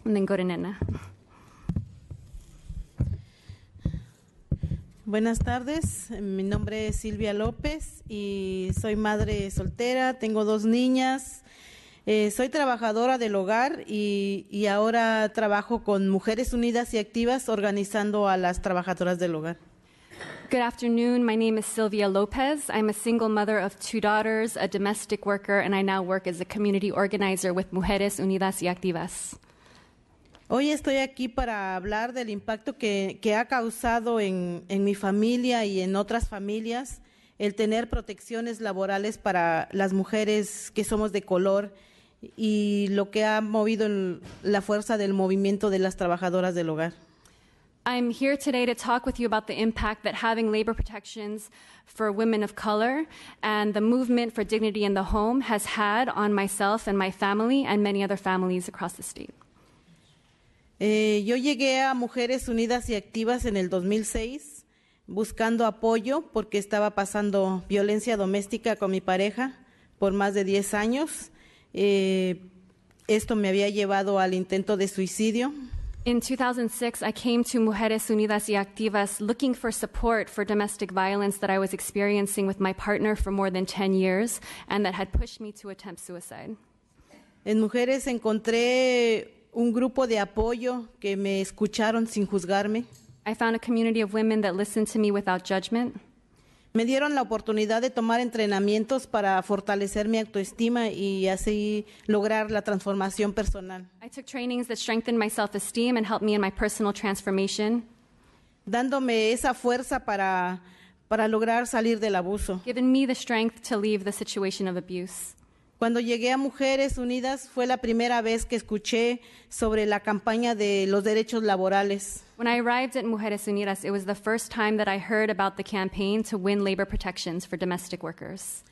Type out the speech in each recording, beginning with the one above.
and then go to Nena. Buenas tardes, mi nombre es Silvia López y soy madre soltera, tengo 2 niñas, soy trabajadora del hogar y ahora trabajo con Mujeres Unidas y Activas organizando a las trabajadoras del hogar. Good afternoon. My name is Sylvia Lopez. I'm a single mother of 2 daughters, a domestic worker, and I now work as a community organizer with Mujeres Unidas y Activas. Hoy estoy aquí para hablar del impacto que ha causado en mi familia y en otras familias el tener protecciones laborales para las mujeres que somos de color y lo que ha movido la fuerza del movimiento de las trabajadoras del hogar. I'm here today to talk with you about the impact that having labor protections for women of color and the movement for dignity in the home has had on myself and my family and many other families across the state. Yo llegué a Mujeres Unidas y Activas en el 2006 buscando apoyo porque estaba pasando violencia doméstica con mi pareja por más de 10 años. Esto me había llevado al intento de suicidio. In 2006, I came to Mujeres Unidas y Activas looking for support for domestic violence that I was experiencing with my partner for more than 10 years and that had pushed me to attempt suicide. En Mujeres encontré un grupo de apoyo que me escucharon sin juzgarme. I found a community of women that listened to me without judgment. Me dieron la oportunidad de tomar entrenamientos para fortalecer mi autoestima y así lograr la transformación personal. I took trainings that strengthened my self-esteem and helped me in my personal transformation, dándome esa fuerza para lograr salir del abuso. giving me the strength to leave the situation of abuse. Cuando llegué a Mujeres Unidas fue la primera vez que escuché sobre la campaña de los derechos laborales. When I arrived at Mujeres Unidas, it was the first time that I heard about the campaign to win labor protections for domestic workers.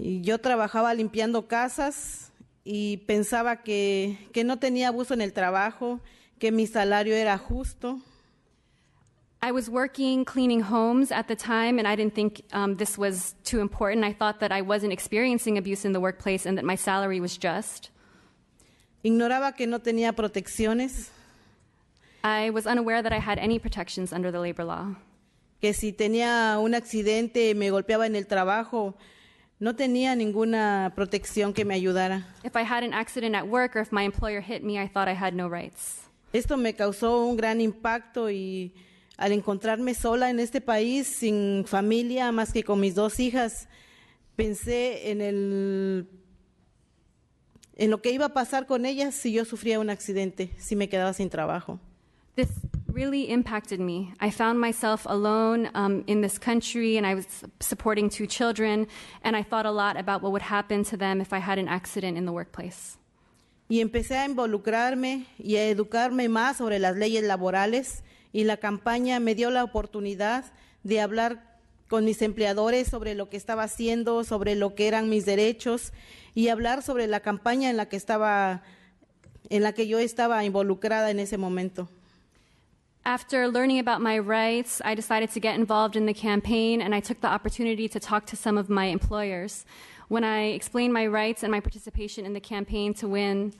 Y yo trabajaba limpiando casas y pensaba que no tenía abuso en el trabajo, que mi salario era justo. I was working cleaning homes at the time, and I didn't think this was too important. I thought that I wasn't experiencing abuse in the workplace and that my salary was just. Ignoraba que no tenía protecciones, I was unaware that I had any protections under the labor law. que si tenía un accidente, me golpeaba en el trabajo, no tenía ninguna protección que me ayudara. If I had an accident at work or if my employer hit me, I thought I had no rights. Esto me causó un gran impacto y al encontrarme sola en este país, sin familia más que con mis 2 hijas, pensé en lo que iba a pasar con ellas si yo sufría un accidente, si me quedaba sin trabajo. This really impacted me. I found myself alone in this country, and I was supporting 2 children, and I thought a lot about what would happen to them if I had an accident in the workplace. Y empecé a involucrarme y a educarme más sobre las leyes laborales, y la campaña me dio la oportunidad de hablar con mis empleadores sobre lo que estaba haciendo, sobre lo que eran mis derechos y hablar sobre la campaña en la que yo estaba involucrada en ese momento. After learning about my rights, I decided to get involved in the campaign, and I took the opportunity to talk to some of my employers. When I explained my rights and my participation in the campaign to win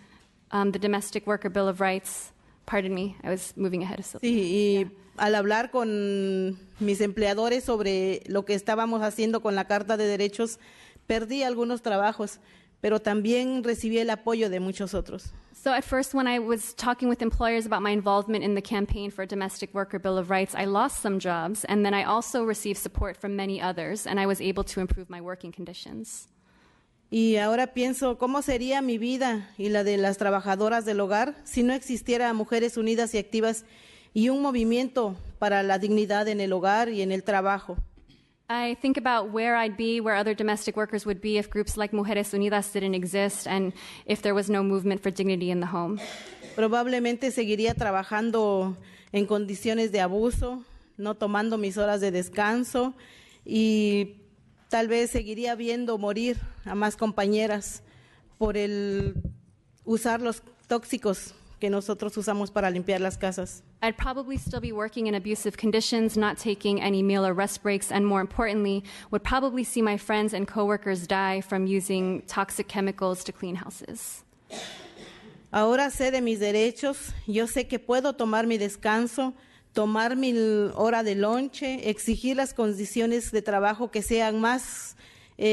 the Domestic Worker Bill of Rights, pardon me, I was moving ahead of Sylvia. Sí, y al hablar con mis empleadores sobre lo que estábamos haciendo con la Carta de Derechos, perdí algunos trabajos, pero también recibí el apoyo de muchos otros. So at first, when I was talking with employers about my involvement in the campaign for a Domestic Worker Bill of Rights, I lost some jobs, and then I also received support from many others, and I was able to improve my working conditions. Y ahora pienso, ¿cómo sería mi vida y la de las trabajadoras del hogar si no existiera Mujeres Unidas y Activas y un movimiento para la dignidad en el hogar y en el trabajo? I think about where I'd be, where other domestic workers would be if groups like Mujeres Unidas didn't exist and if there was no movement for dignity in the home. Probablemente seguiría trabajando en condiciones de abuso, no tomando mis horas de descanso y tal vez seguiría viendo morir a más compañeras por el usar los tóxicos que nosotros usamos para limpiar las casas. I'd probably still be working in abusive conditions, not taking any meal or rest breaks, and more importantly, would probably see my friends and coworkers die from using toxic chemicals to clean houses. Ahora sé de mis derechos, yo sé que puedo tomar mi descanso, tomar mi hora de lonche, exigir las condiciones de trabajo que sean más,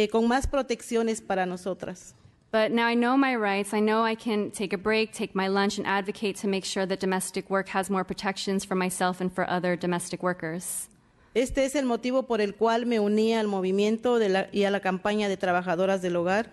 con más protecciones para nosotras. But now I know my rights. I know I can take a break, take my lunch, and advocate to make sure that domestic work has more protections for myself and for other domestic workers. Este es el motivo por el cual me uní al movimiento y a la campaña de trabajadoras del hogar.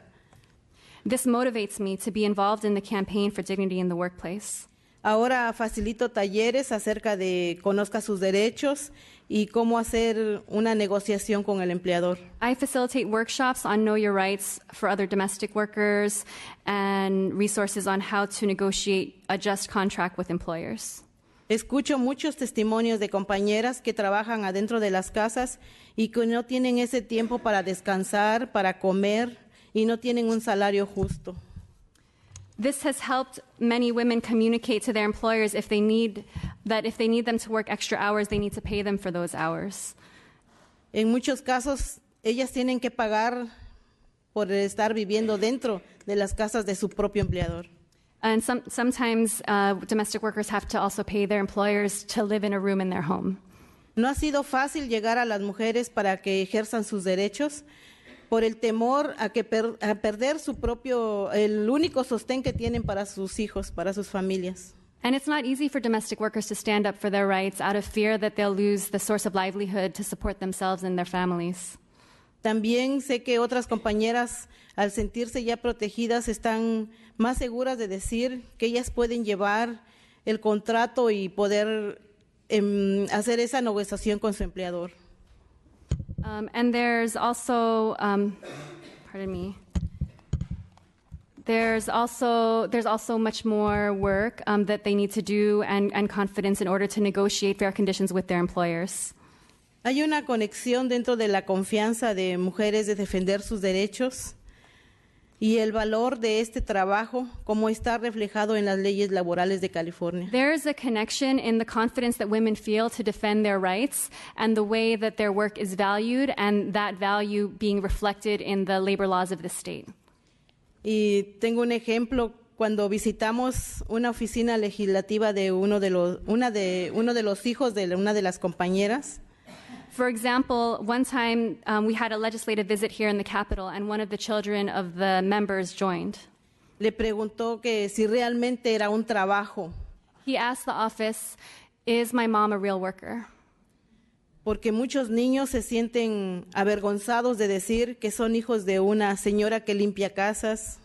This motivates me to be involved in the campaign for dignity in the workplace. Ahora facilito talleres acerca de conozca sus derechos y cómo hacer una negociación con el empleador. I facilitate workshops on know your rights for other domestic workers and resources on how to negotiate a just contract with employers. Escucho muchos testimonios de compañeras que trabajan adentro de las casas y que no tienen ese tiempo para descansar, para comer y no tienen un salario justo. This has helped many women communicate to their employers if they need them to work extra hours, they need to pay them for those hours. En muchos casos, ellas tienen que pagar por estar viviendo dentro de las casas de su propio empleador. And sometimes domestic workers have to also pay their employers to live in a room in their home. No ha sido fácil llegar a las mujeres para que ejerzan sus derechos por el temor a perder el único sostén que tienen para sus hijos, para sus familias. And it's not easy for domestic workers to stand up for their rights out of fear that they'll lose the source of livelihood to support themselves and their families. También sé que otras compañeras, al sentirse ya protegidas, están más seguras de decir que ellas pueden llevar el contrato y poder hacer esa negociación con su empleador. And there's also, pardon me. There's also much more work that they need to do and confidence in order to negotiate fair conditions with their employers. Hay una conexión dentro de la confianza de mujeres de defender sus derechos y el valor de este trabajo, como está reflejado en las leyes laborales de California. There is a connection in the confidence that women feel to defend their rights and the way that their work is valued and that value being reflected in the labor laws of the state. Y tengo un ejemplo cuando visitamos una oficina legislativa de uno de los hijos de una de las compañeras. For example, one time we had a legislative visit here in the Capitol, and one of the children of the members joined. Le preguntó que si realmente era un trabajo, He asked the office, "Is my mom a real worker?" porque muchos niños se sienten avergonzados de decir que son hijos de una señora que limpia casas.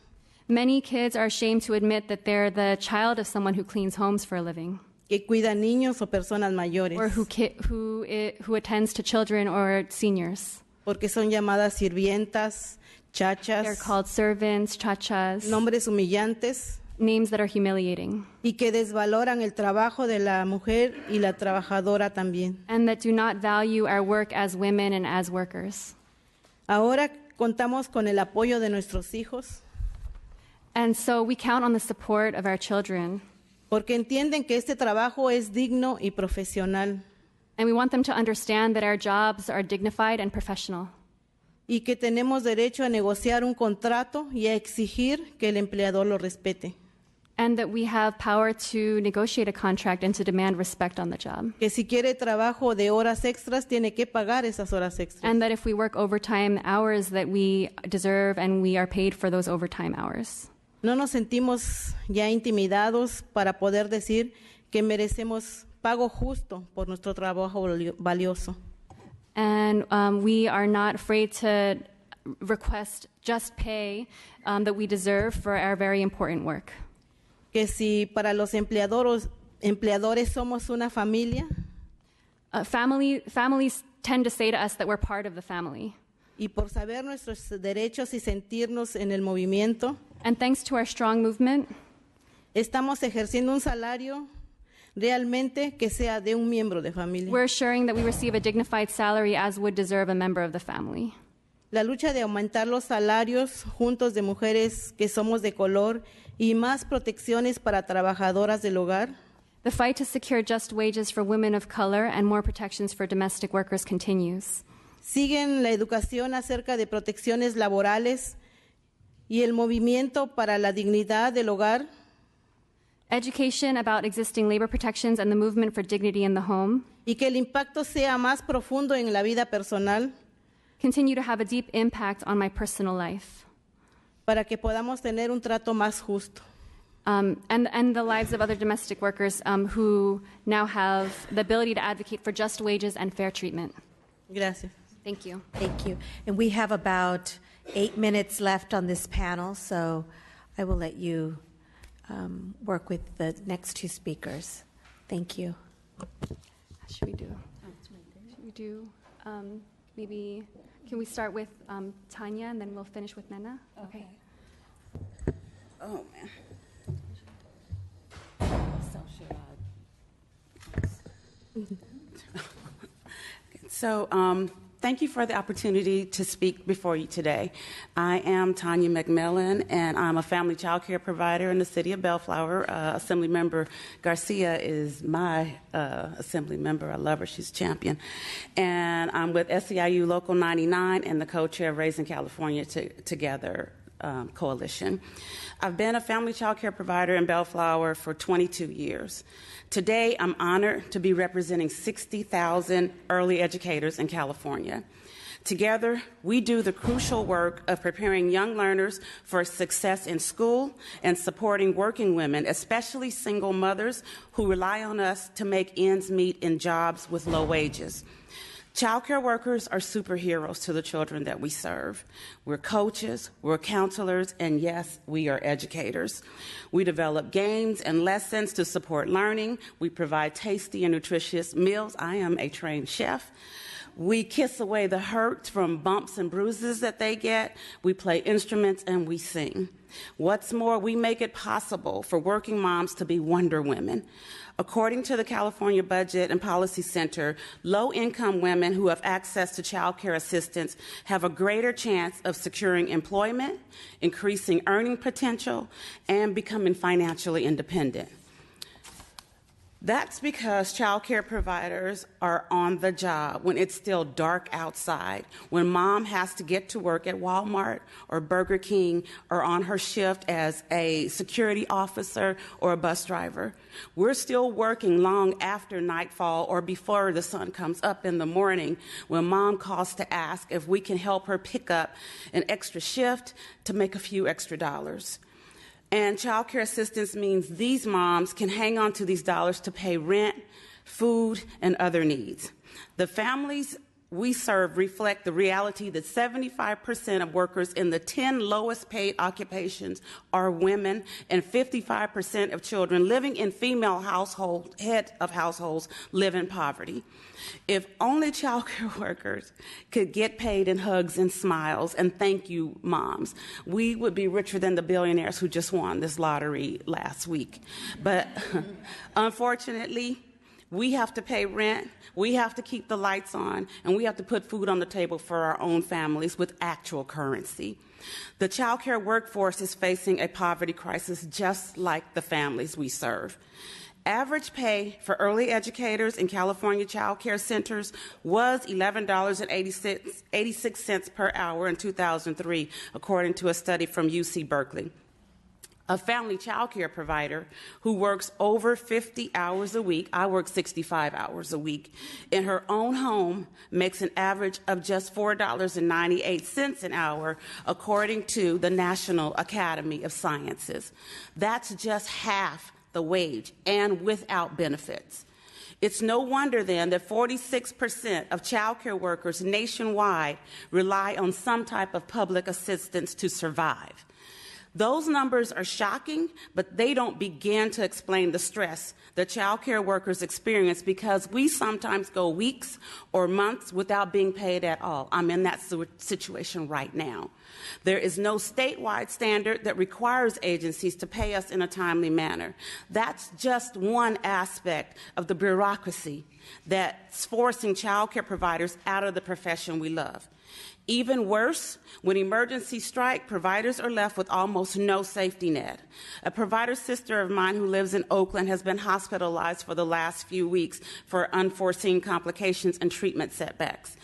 Many kids are ashamed to admit that they're the child of someone who cleans homes for a living, Que cuida niños o personas mayores, or who attends to children or seniors. porque son llamadas sirvientas, They're chachas, called servants, chachas, nombres humillantes, names that are humiliating, y que desvaloran el trabajo de la mujer y la trabajadora también. and that do not value our work as women and as workers. Ahora contamos con el apoyo de nuestros hijos, And so we count on the support of our children, porque entienden que este trabajo es digno y profesional, and we want them to understand that our jobs are dignified and professional, y que tenemos derecho a negociar un contrato y a exigir que el empleador lo respete. and that we have power to negotiate a contract and to demand respect on the job. Que si quiere trabajo de horas extras, tiene que pagar esas horas extras. And that if we work overtime hours that we deserve and we are paid for those overtime hours. No nos sentimos ya intimidados para poder decir que merecemos pago justo por nuestro trabajo valioso. And we are not afraid to request just pay that we deserve for our very important work. Que si para los empleadores somos una familia, Families tend to say to us that we're part of the family. y por saber nuestros derechos y sentirnos en el movimiento, And thanks to our strong movement, estamos ejerciendo un salario realmente que sea de un miembro de familia. we're assuring that we receive a dignified salary as would deserve a member of the family. La lucha de aumentar los salarios juntos de mujeres que somos de color y más protecciones para trabajadoras del hogar The fight to secure just wages for women of color and more protections for domestic workers continues. siguen la educación acerca de protecciones laborales y el movimiento para la dignidad del hogar education about existing labor protections and the movement for dignity in the home, y que el impacto sea más profundo en la vida personal continue to have a deep impact on my personal life, para que podamos tener un trato más justo. and the lives of other domestic workers who now have the ability to advocate for just wages and fair treatment. Gracias. Thank you. Thank you. And we have about 8 minutes left on this panel, so I will let you work with the next two speakers. Thank you. Should we do maybe, can we start with Tanya and then we'll finish with Nena? Okay. Oh, man. So, thank you for the opportunity to speak before you today. I am Tanya McMillan, and I'm a family child care provider in the city of Bellflower. Assemblymember Garcia is my assembly member. I love her. She's a champion. And I'm with SEIU Local 99 and the co-chair of Raising California Together Coalition. I've been a family child care provider in Bellflower for 22 years. Today, I'm honored to be representing 60,000 early educators in California. Together, we do the crucial work of preparing young learners for success in school and supporting working women, especially single mothers who rely on us to make ends meet in jobs with low wages. Child care workers are superheroes to the children that we serve. We're coaches, we're counselors, and yes, we are educators. We develop games and lessons to support learning. We provide tasty and nutritious meals. I am a trained chef. We kiss away the hurt from bumps and bruises that they get. We play instruments and we sing. What's more, we make it possible for working moms to be Wonder Women. According to the California Budget and Policy Center, low-income women who have access to child care assistance have a greater chance of securing employment, increasing earning potential, and becoming financially independent. That's because child care providers are on the job when it's still dark outside, when mom has to get to work at Walmart or Burger King or on her shift as a security officer or a bus driver. We're still working long after nightfall or before the sun comes up in the morning when mom calls to ask if we can help her pick up an extra shift to make a few extra dollars. And child care assistance means these moms can hang on to these dollars to pay rent, food, and other needs. The families we serve reflect the reality that 75% of workers in the 10 lowest paid occupations are women, and 55% of children living in female households, head of households, live in poverty. If only child care workers could get paid in hugs and smiles and thank you moms, we would be richer than the billionaires who just won this lottery last week. But unfortunately, we have to pay rent, we have to keep the lights on, and we have to put food on the table for our own families with actual currency. The child care workforce is facing a poverty crisis just like the families we serve. Average pay for early educators in California child care centers was $11.86 per hour in 2003, according to a study from UC Berkeley. A family child care provider who works over 50 hours a week, I work 65 hours a week, in her own home makes an average of just $4.98 an hour, according to the National Academy of Sciences. That's just half the wage and without benefits. It's no wonder then that 46% of child care workers nationwide rely on some type of public assistance to survive. Those numbers are shocking, but they don't begin to explain the stress that child care workers experience because we sometimes go weeks or months without being paid at all. I'm in that situation right now. There is no statewide standard that requires agencies to pay us in a timely manner. That's just one aspect of the bureaucracy that's forcing child care providers out of the profession we love. Even worse, when emergencies strike, providers are left with almost no safety net. A provider sister of mine who lives in Oakland has been hospitalized for the last few weeks for unforeseen complications and treatment setbacks.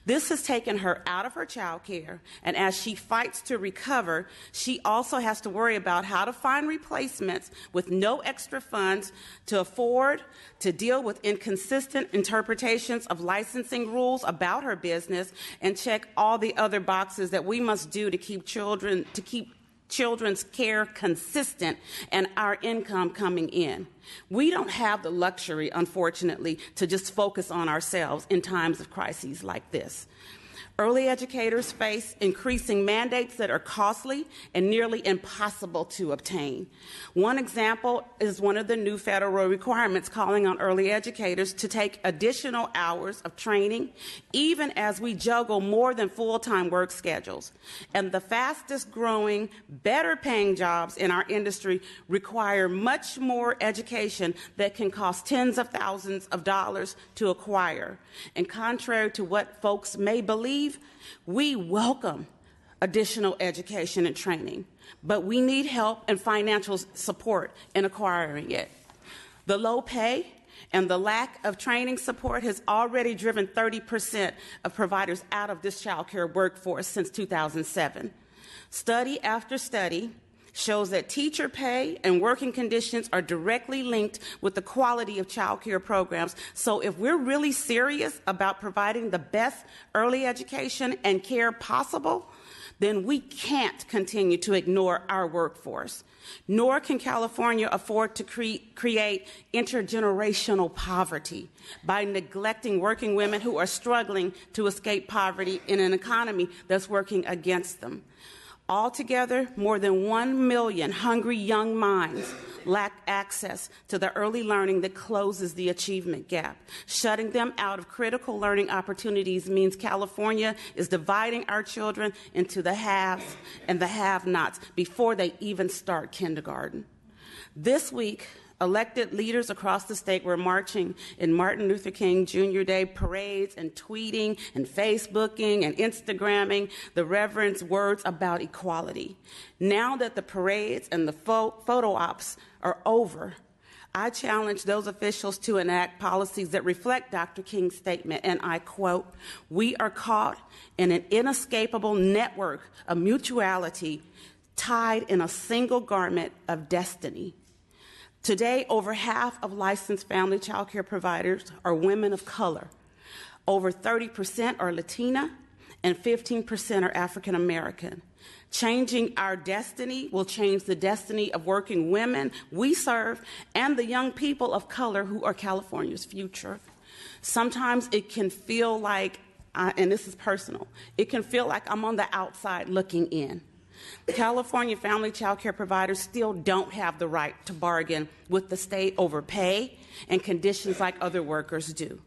This has taken her out of her child care, and as she fights to recover, she also has to worry about how to find replacements with no extra funds to afford, to deal with inconsistent interpretations of licensing rules about her business, and check all the other boxes that we must do to keep children's care consistent and our income coming in. We don't have the luxury, unfortunately, to just focus on ourselves in times of crises like this. Early educators face increasing mandates that are costly and nearly impossible to obtain. One example is one of the new federal requirements calling on early educators to take additional hours of training, even as we juggle more than full-time work schedules. And the fastest growing, better paying jobs in our industry require much more education that can cost tens of thousands of dollars to acquire. And contrary to what folks may believe, we welcome additional education and training, but we need help and financial support in acquiring it. The low pay and the lack of training support has already driven 30% of providers out of this child care workforce since 2007. Study after study shows that teacher pay and working conditions are directly linked with the quality of child care programs. So if we're really serious about providing the best early education and care possible, then we can't continue to ignore our workforce. Nor can California afford to create intergenerational poverty by neglecting working women who are struggling to escape poverty in an economy that's working against them. Altogether, more than 1 million hungry young minds lack access to the early learning that closes the achievement gap. Shutting them out of critical learning opportunities means California is dividing our children into the haves and the have-nots before they even start kindergarten. This week, elected leaders across the state were marching in Martin Luther King Jr. Day parades and tweeting and Facebooking and Instagramming the Reverend's words about equality. Now that the parades and the photo ops are over, I challenge those officials to enact policies that reflect Dr. King's statement, and I quote, "We are caught in an inescapable network of mutuality tied in a single garment of destiny." Today, over half of licensed family child care providers are women of color. Over 30% are Latina, and 15% are African American. Changing our destiny will change the destiny of working women we serve and the young people of color who are California's future. Sometimes it can feel like, and this is personal, it can feel like I'm on the outside looking in. California family child care providers still don't have the right to bargain with the state over pay and conditions like other workers do.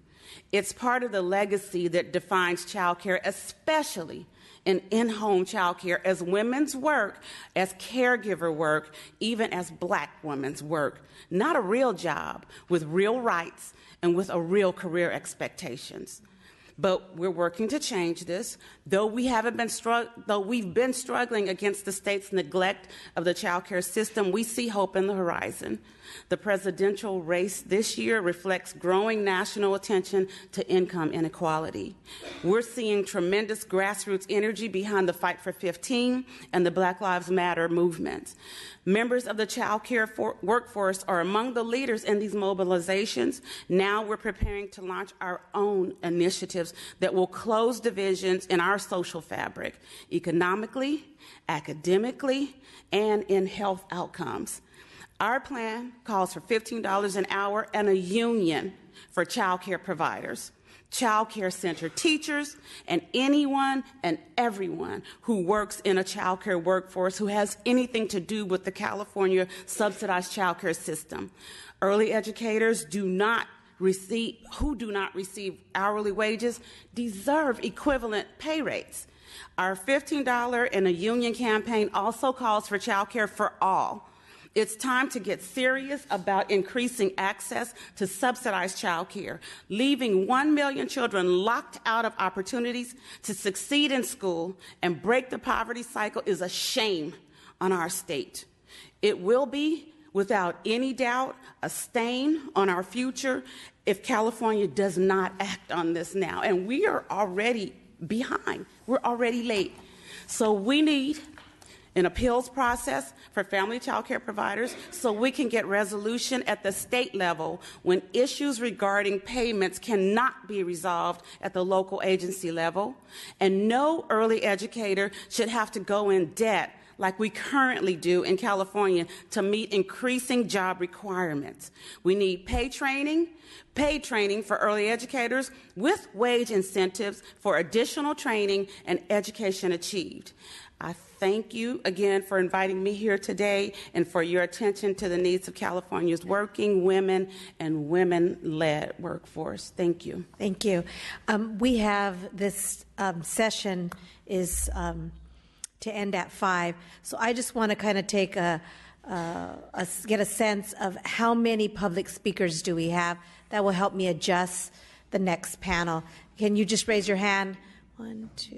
It's part of the legacy that defines child care, especially in-home child care, as women's work, as caregiver work, even as Black women's work. Not a real job with real rights and with a real career expectations. But we're working to change this. Though we've been struggling against the state's neglect of the child care system, we see hope in the horizon. The presidential race this year reflects growing national attention to income inequality. We're seeing tremendous grassroots energy behind the Fight for 15 and the Black Lives Matter movement. Members of the child care workforce are among the leaders in these mobilizations. Now we're preparing to launch our own initiatives that will close divisions in our social fabric, economically, academically, and in health outcomes. Our plan calls for $15 an hour and a union for child care providers, child care center teachers, and anyone and everyone who works in a child care workforce who has anything to do with the California subsidized child care system. Early educators who do not receive hourly wages deserve equivalent pay rates. Our $15 and a union campaign also calls for child care for all. It's time to get serious about increasing access to subsidized childcare. Leaving 1 million children locked out of opportunities to succeed in school and break the poverty cycle is a shame on our state. It will be, without any doubt, a stain on our future if California does not act on this now. And we are already behind. We're already late. So we need an appeals process for family child care providers so we can get resolution at the state level when issues regarding payments cannot be resolved at the local agency level. And no early educator should have to go in debt like we currently do in California to meet increasing job requirements. We need paid training for early educators with wage incentives for additional training and education achieved. I thank you again for inviting me here today and for your attention to the needs of California's working women and women-led workforce. Thank you. Thank you. We have this session is to end at 5, so I just want to kind of take get a sense of how many public speakers do we have. That will help me adjust the next panel. Can you just raise your hand? 1, 2,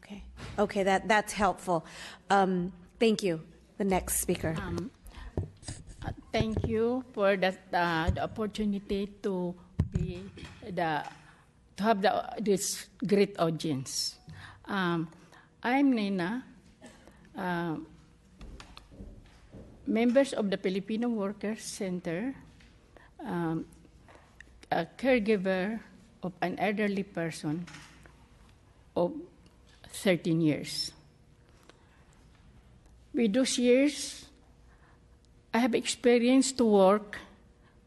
3. Okay, that's helpful. Thank you. The next speaker. Thank you for the opportunity to have this great audience. I'm Nina, members of the Filipino Workers Center, a caregiver of an elderly person of 13 years. With those years, I have experienced to work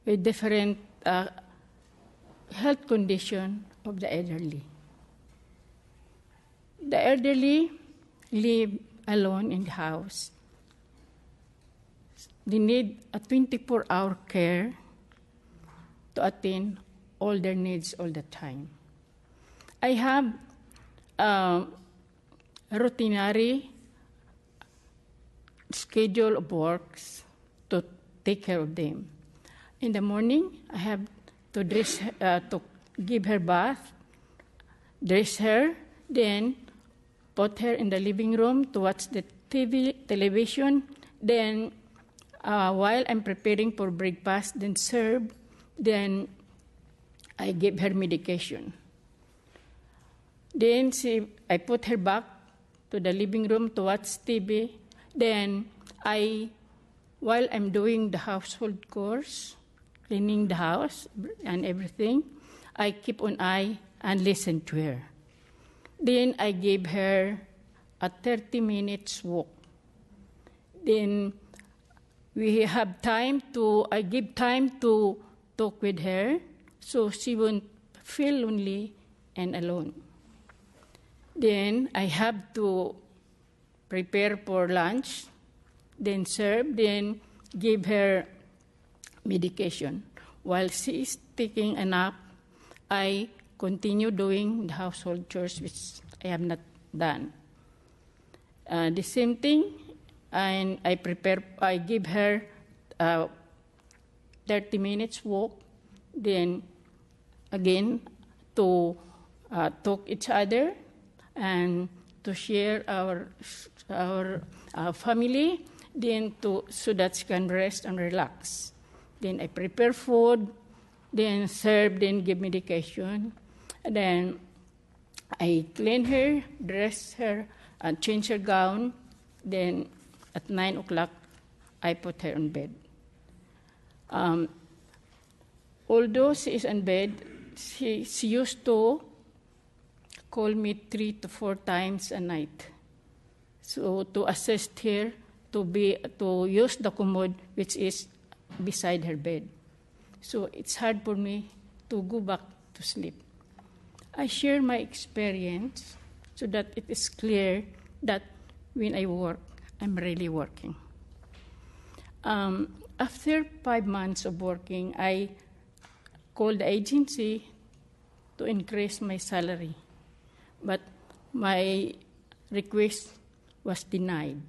with different health conditions of the elderly. The elderly live alone in the house. They need a 24-hour care to attend all their needs all the time. I have routinary schedule of works to take care of them. In the morning, I have to dress, to give her bath, dress her, then put her in the living room to watch the television. Then, while I'm preparing for breakfast, then serve, then I give her medication. Then I put her back to the living room to watch TV. Then while I'm doing the household chores, cleaning the house and everything, I keep an eye and listen to her. Then I give her a 30 minutes walk. Then I give time to talk with her so she won't feel lonely and alone. Then I have to prepare for lunch, then serve, then give her medication. While she is taking a nap, I continue doing the household chores, which I have not done. The same thing, and I give her 30 minutes walk, then again to talk each other and to share our family, then so that she can rest and relax. Then I prepare food, then serve, then give medication. And then I clean her, dress her, and change her gown. Then at 9 o'clock, I put her on bed. Although she is in bed, she used to call me 3 to 4 times a night. So to assist her to use the commode which is beside her bed. So it's hard for me to go back to sleep. I share my experience so that it is clear that when I work, I'm really working. After 5 months of working, I called the agency to increase my salary, but my request was denied.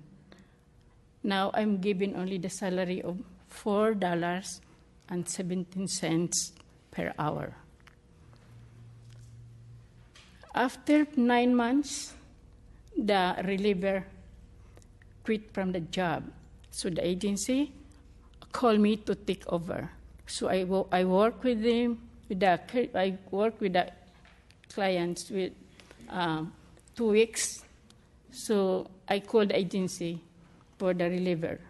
Now I'm given only the salary of $4.17 per hour. After 9 months, the reliever quit from the job. So the agency called me to take over. So I work with them. I work with the clients with 2 weeks. So I called the agency for the reliever,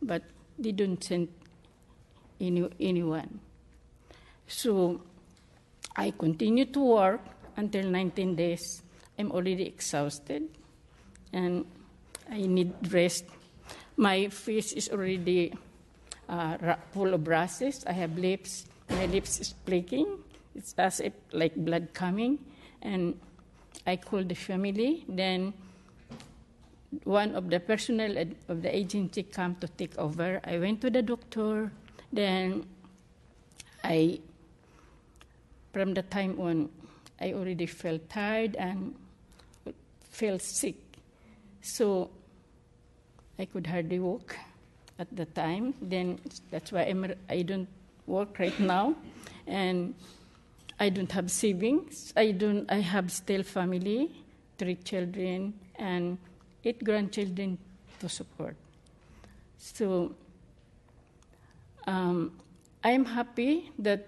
but they don't send anyone. So I continue to work until 19 days. I'm already exhausted, and I need rest. My face is already full of rashes. I have lips. My lips is flaking. It's as if like blood coming. And I called the family. Then one of the personnel of the agency come to take over. I went to the doctor. Then from the time on, I already felt tired and felt sick. So I could hardly walk at the time. Then that's why I don't work right now, and I don't have savings. I have still family, 3 children and 8 grandchildren to support. So I'm happy that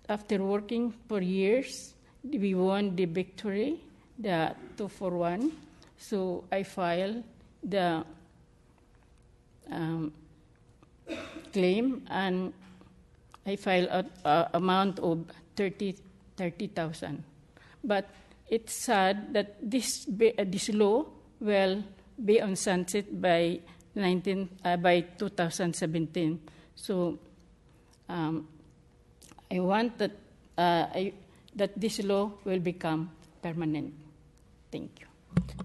after working for years, we won the victory, the 2-for-1. So I filed the claim, and I filed an amount of 30,000. But it's sad that this law will be on sunset by 2017. So I want that that this law will become permanent. Thank you.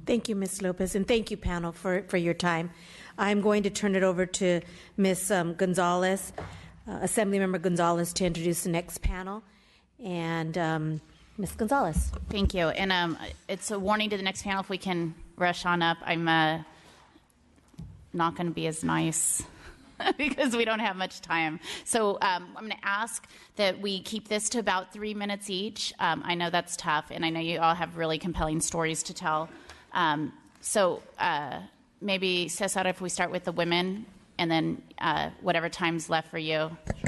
Thank you, Ms. Lopez, and thank you, panel, for your time. I'm going to turn it over to Ms. Gonzalez, Assemblymember Gonzalez, to introduce the next panel. And Ms. Gonzalez. Thank you. And it's a warning to the next panel if we can rush on up. I'm not going to be as nice because we don't have much time. So I'm going to ask that we keep this to about 3 minutes each. I know that's tough, and I know you all have really compelling stories to tell. So maybe, Cesar, if we start with the women, and then whatever time's left for you.